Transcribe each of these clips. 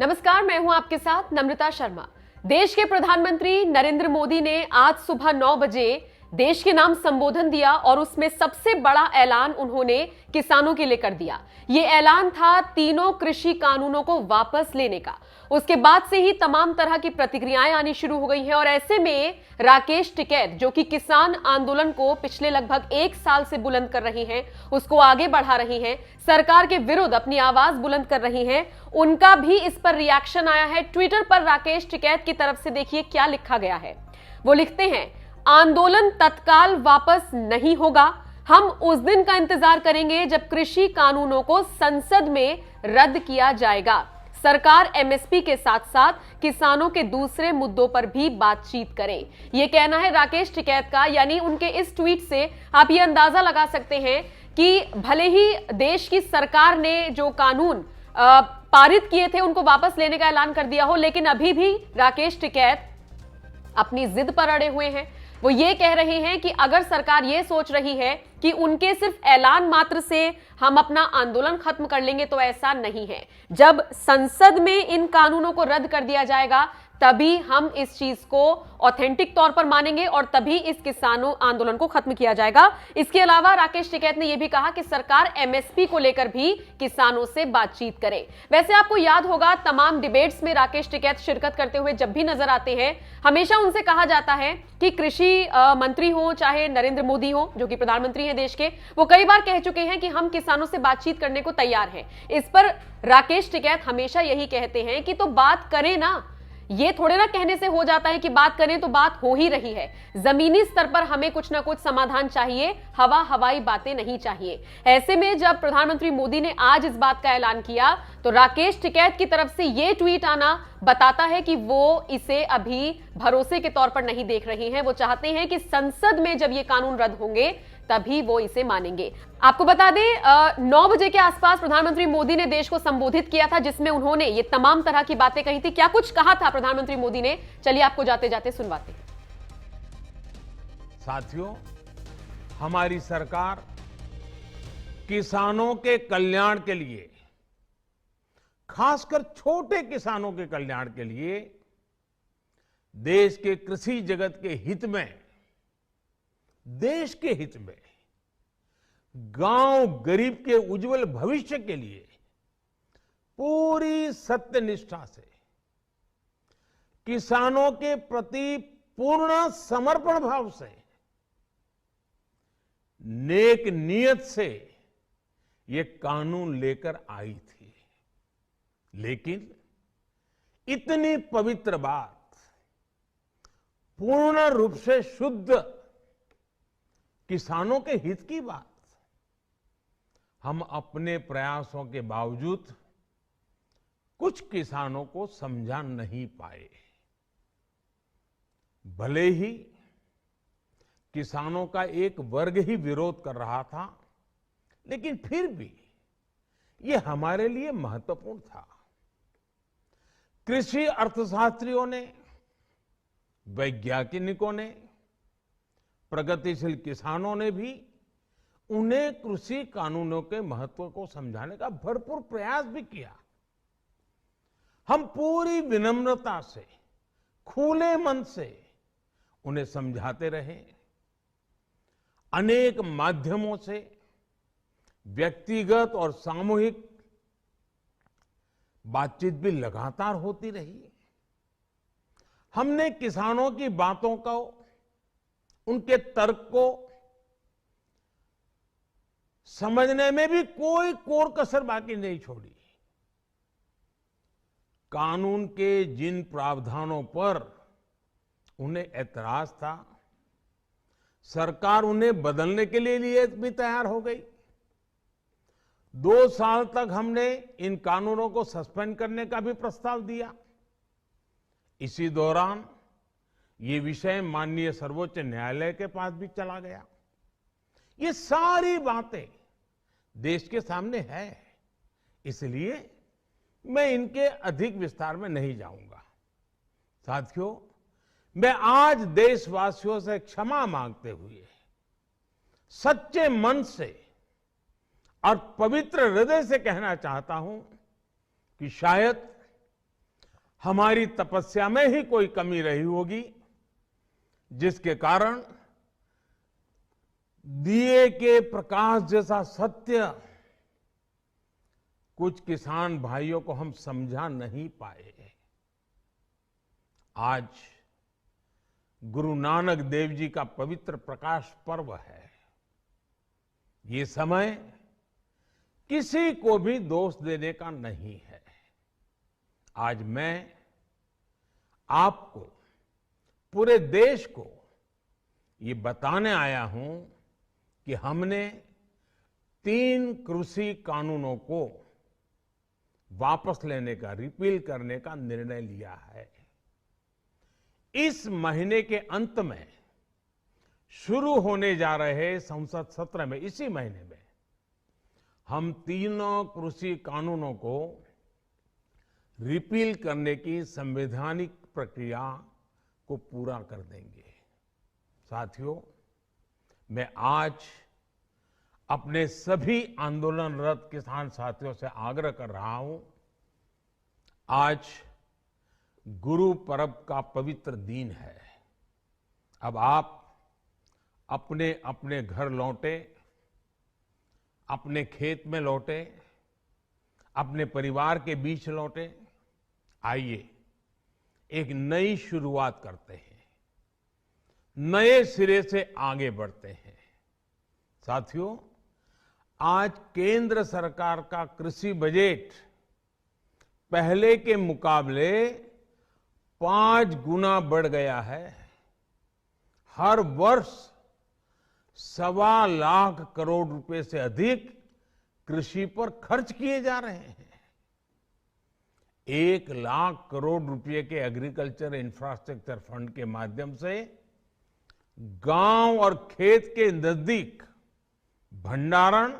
नमस्कार, मैं हूं आपके साथ नम्रता शर्मा। देश के प्रधानमंत्री नरेंद्र मोदी ने आज सुबह 9 बजे देश के नाम संबोधन दिया और उसमें सबसे बड़ा ऐलान उन्होंने किसानों के लिए कर दिया। यह ऐलान था तीनों कृषि कानूनों को वापस लेने का। उसके बाद से ही तमाम तरह की प्रतिक्रियाएं आनी शुरू हो गई हैं और ऐसे में राकेश टिकैत, जो कि किसान आंदोलन को पिछले लगभग 1 साल से बुलंद कर रही हैं, उसको आगे बढ़ा रही हैं, सरकार के विरुद्ध अपनी आवाज बुलंद कर रही हैं, उनका भी इस पर रिएक्शन आया है। ट्विटर पर राकेश टिकैत की तरफ से देखिए क्या लिखा गया है। वो लिखते हैं, आंदोलन तत्काल वापस नहीं होगा। हम उस दिन का इंतजार करेंगे जब कृषि कानूनों को संसद में रद्द किया जाएगा। सरकार एमएसपी के साथ साथ किसानों के दूसरे मुद्दों पर भी बातचीत करे। यह कहना है राकेश टिकैत का। यानी उनके इस ट्वीट से आप यह अंदाजा लगा सकते हैं कि भले ही देश की सरकार ने जो कानून पारित किए थे उनको वापस लेने का ऐलान कर दिया हो, लेकिन अभी भी राकेश टिकैत अपनी जिद पर अड़े हुए हैं। वो ये कह रहे हैं कि अगर सरकार ये सोच रही है कि उनके सिर्फ ऐलान मात्र से हम अपना आंदोलन खत्म कर लेंगे, तो ऐसा नहीं है। जब संसद में इन कानूनों को रद्द कर दिया जाएगा तभी हम इस चीज को ऑथेंटिक तौर पर मानेंगे और तभी इस किसानों आंदोलन को खत्म किया जाएगा। इसके अलावा राकेश टिकैत ने यह भी कहा कि सरकार एमएसपी को लेकर भी किसानों से बातचीत करे। वैसे आपको याद होगा, तमाम डिबेट्स में राकेश टिकैत शिरकत करते हुए जब भी नजर आते हैं, हमेशा उनसे कहा जाता है कि कृषि मंत्री हो चाहे नरेंद्र मोदी हो, जो कि प्रधानमंत्री हैं देश के, वो कई बार कह चुके हैं कि हम किसानों से बातचीत करने को तैयार हैं। इस पर राकेश टिकैत हमेशा यही कहते हैं कि तो बात करें ना, ये थोड़े ना कहने से हो जाता है कि बात करें तो बात हो ही रही है। जमीनी स्तर पर हमें कुछ ना कुछ समाधान चाहिए, हवाई बातें नहीं चाहिए। ऐसे में जब प्रधानमंत्री मोदी ने आज इस बात का ऐलान किया तो राकेश टिकैत की तरफ से यह ट्वीट आना बताता है कि वो इसे अभी भरोसे के तौर पर नहीं देख रहे हैं। वो चाहते हैं कि संसद में जब ये कानून रद्द होंगे तभी वो इसे मानेंगे। आपको बता दें, 9 बजे के आसपास प्रधानमंत्री मोदी ने देश को संबोधित किया था, जिसमें उन्होंने ये तमाम तरह की बातें कही थी। क्या कुछ कहा था प्रधानमंत्री मोदी ने, चलिए आपको जाते जाते सुनवाते। साथियों, हमारी सरकार किसानों के कल्याण के लिए, खासकर छोटे किसानों के कल्याण के लिए, देश के कृषि जगत के हित में, देश के हित में, गांव गरीब के उज्जवल भविष्य के लिए पूरी सत्यनिष्ठा से, किसानों के प्रति पूर्ण समर्पण भाव से, नेक नियत से ये कानून लेकर आई थी। लेकिन इतनी पवित्र बात, पूर्ण रूप से शुद्ध किसानों के हित की बात, हम अपने प्रयासों के बावजूद कुछ किसानों को समझा नहीं पाए। भले ही किसानों का एक वर्ग ही विरोध कर रहा था, लेकिन फिर भी यह हमारे लिए महत्वपूर्ण था। कृषि अर्थशास्त्रियों ने, वैज्ञानिकों ने, प्रगतिशील किसानों ने भी उन्हें कृषि कानूनों के महत्व को समझाने का भरपूर प्रयास भी किया। हम पूरी विनम्रता से, खुले मन से उन्हें समझाते रहे। अनेक माध्यमों से व्यक्तिगत और सामूहिक बातचीत भी लगातार होती रही। हमने किसानों की बातों को, उनके तर्क को समझने में भी कोई कोर कसर बाकी नहीं छोड़ी। कानून के जिन प्रावधानों पर उन्हें ऐतराज था, सरकार उन्हें बदलने के लिए भी तैयार हो गई। 2 साल तक हमने इन कानूनों को सस्पेंड करने का भी प्रस्ताव दिया। इसी दौरान ये विषय माननीय सर्वोच्च न्यायालय के पास भी चला गया। ये सारी बातें देश के सामने है, इसलिए मैं इनके अधिक विस्तार में नहीं जाऊंगा। साथियों, मैं आज देशवासियों से क्षमा मांगते हुए सच्चे मन से और पवित्र हृदय से कहना चाहता हूं कि शायद हमारी तपस्या में ही कोई कमी रही होगी, जिसके कारण दिए के प्रकाश जैसा सत्य कुछ किसान भाइयों को हम समझा नहीं पाए। आज गुरु नानक देव जी का पवित्र प्रकाश पर्व है। ये समय किसी को भी दोष देने का नहीं है। आज मैं आपको, पूरे देश को ये बताने आया हूं कि हमने 3 कृषि कानूनों को वापस लेने का, रिपील करने का निर्णय लिया है। इस महीने के अंत में शुरू होने जा रहे संसद सत्र में, इसी महीने में हम तीनों कृषि कानूनों को रिपील करने की संवैधानिक प्रक्रिया को पूरा कर देंगे। साथियों, मैं आज अपने सभी आंदोलनरत किसान साथियों से आग्रह कर रहा हूं, आज गुरु पर्व का पवित्र दिन है। अब आप अपने अपने घर लौटे, अपने खेत में लौटे, अपने परिवार के बीच लौटे। आइए एक नई शुरुआत करते हैं, नए सिरे से आगे बढ़ते हैं। साथियों, आज केंद्र सरकार का कृषि बजट पहले के मुकाबले 5 गुना बढ़ गया है। हर वर्ष 1.25 लाख करोड़ रुपए से अधिक कृषि पर खर्च किए जा रहे हैं। 1 लाख करोड़ रुपए के एग्रीकल्चर इंफ्रास्ट्रक्चर फंड के माध्यम से गांव और खेत के नजदीक भंडारण,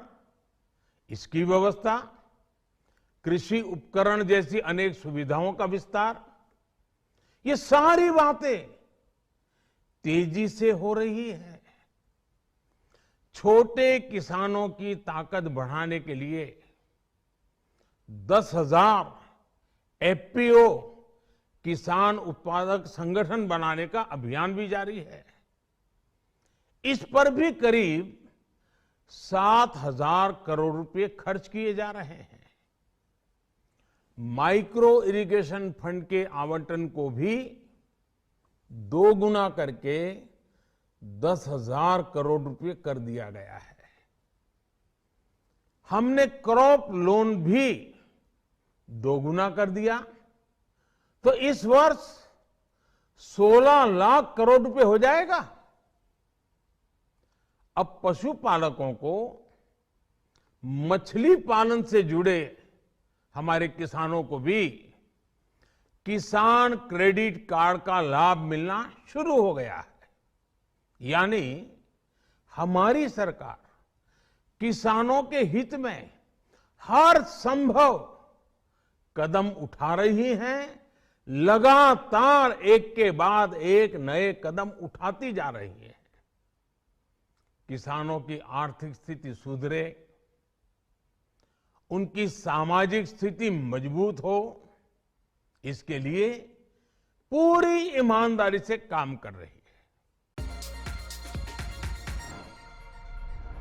इसकी व्यवस्था, कृषि उपकरण जैसी अनेक सुविधाओं का विस्तार, ये सारी बातें तेजी से हो रही है। छोटे किसानों की ताकत बढ़ाने के लिए 10,000 एफपीओ किसान उत्पादक संगठन बनाने का अभियान भी जारी है। इस पर भी करीब 7,000 करोड़ रुपए खर्च किए जा रहे हैं। माइक्रो इरिगेशन फंड के आवंटन को भी 2 गुना करके 10,000 करोड़ रुपए कर दिया गया है। हमने क्रॉप लोन भी 2 गुना कर दिया, तो इस वर्ष 16 लाख करोड़ रुपए हो जाएगा। अब पशुपालकों को, मछली पालन से जुड़े हमारे किसानों को भी किसान क्रेडिट कार्ड का लाभ मिलना शुरू हो गया है। यानी हमारी सरकार किसानों के हित में हर संभव कदम उठा रही है, लगातार एक के बाद एक नए कदम उठाती जा रही है। किसानों की आर्थिक स्थिति सुधरे, उनकी सामाजिक स्थिति मजबूत हो, इसके लिए पूरी ईमानदारी से काम कर रही है।